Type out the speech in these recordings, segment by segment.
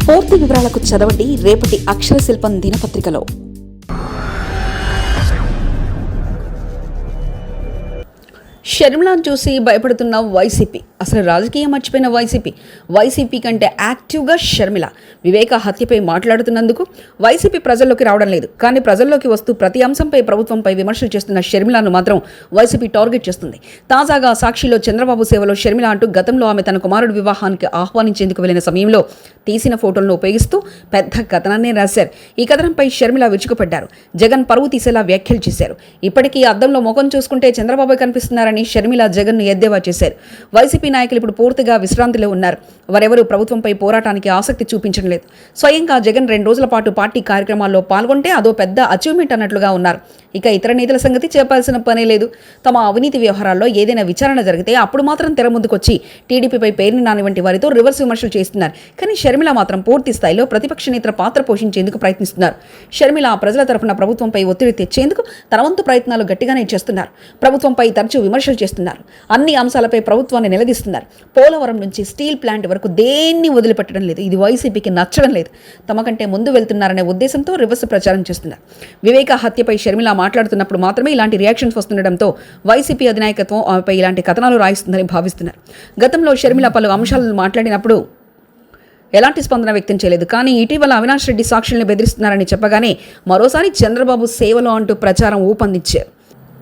పూర్తి వివరాలకు చదవండి రేపటి అక్షర శిల్పం దినపత్రికలో. షర్మిలాను చూసి భయపడుతున్న వైసీపీ. అసలు రాజకీయం మర్చిపోయిన వైసీపీ కంటే యాక్టివ్గా షర్మిల. వివేక హత్యపై మాట్లాడుతున్నందుకు వైసీపీ ప్రజల్లోకి రావడం లేదు. కానీ ప్రజల్లోకి వస్తూ ప్రతి అంశంపై ప్రభుత్వంపై విమర్శలు చేస్తున్న షర్మిలను మాత్రం వైసీపీ టార్గెట్ చేస్తుంది. తాజాగా సాక్షిలో చంద్రబాబు సేవలో షర్మిల అంటూ గతంలో ఆమె తన కుమారుడి వివాహానికి ఆహ్వానించేందుకు వెళ్లిన సమయంలో తీసిన ఫోటోలను ఉపయోగిస్తూ పెద్ద కథనాన్నే రాశారు. ఈ కథనంపై షర్మిల విరుచుకుపడ్డారు. జగన్ పరువు తీసేలా వ్యాఖ్యలు చేశారు. ఇప్పటికీ అద్దంలో ముఖం చూసుకుంటే చంద్రబాబు కనిపిస్తున్నారని షర్మిల జగన్ను ఎద్దేవా చేశారు. వైసీపీ నాయకులు ఇప్పుడు పూర్తిగా విశ్రాంతిలో ఉన్నారు. వారెవరూ ప్రభుత్వంపై పోరాటానికి ఆసక్తి చూపించడం లేదు. స్వయంగా జగన్ 2 రోజుల పాటు పార్టీ కార్యక్రమాల్లో పాల్గొంటే అదో పెద్ద అచీవ్మెంట్ అన్నట్లుగా ఉన్నారు. ఇక ఇతర నేతల సంగతి చెప్పాల్సిన పనే లేదు. తమ అవినీతి వ్యవహారాల్లో ఏదైనా విచారణ జరిగితే అప్పుడు మాత్రం తెర ముందుకొచ్చి టీడీపీపై పేర్ని నాని వంటి వారితో రివర్స్ విమర్శలు చేస్తున్నారు. కానీ షర్మిల మాత్రం పూర్తి స్థాయిలో ప్రతిపక్ష నేత పాత్ర పోషించేందుకు ప్రయత్నిస్తున్నారు. షర్మిల ప్రజల తరఫున ప్రభుత్వంపై ఒత్తిడి తెచ్చేందుకు తన వంతు ప్రయత్నాలు గట్టిగానే చేస్తున్నారు. ప్రభుత్వంపై తరచూ విమర్శలు చేస్తున్నారు. అన్ని అంశాలపై ప్రభుత్వాన్ని నిలదీస్తున్నారు. పోలవరం నుంచి స్టీల్ ప్లాంట్ వరకు దేన్ని వదిలిపెట్టడం లేదు. ఇది వైసీపీకి నచ్చడం లేదు. తమ కంటే ముందు వెళ్తున్నారనే ఉద్దేశంతో రివర్స్ ప్రచారం చేస్తున్నారు. వివేక హత్యపై షర్మిల మాట్లాడుతున్నప్పుడు మాత్రమే ఇలాంటి రియాక్షన్స్ వస్తుండటంతో వైసీపీ అధినాయకత్వం ఆమెపై ఇలాంటి కథనాలు రాయిస్తుందని భావిస్తున్నారు. గతంలో షర్మిల పలు అంశాలను మాట్లాడినప్పుడు ఎలాంటి స్పందన వ్యక్తం చేయలేదు. కానీ ఇటీవల అవినాష్ రెడ్డి సాక్షుల్ని బెదిరిస్తున్నారని చెప్పగానే మరోసారి చంద్రబాబు సేవలో అంటూ ప్రచారం ఊపందించారు.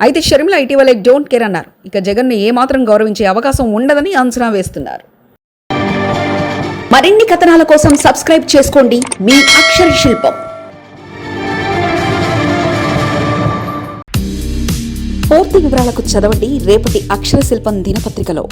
అయితే షర్మిల ఇటీవలే డోంట్ కేర్ అన్నారు. ఇక జగన్ను ఏమాత్రం గౌరవించే అవకాశం ఉండదని అంచనా వేస్తున్నారు. మరిన్ని కథనాల కోసం సబ్స్క్రైబ్ చేసుకోండి మీ అక్షర శిల్పం. పూర్తి వివరాలకు చదవండి రేపటి అక్షర శిల్పం దినపత్రికలో.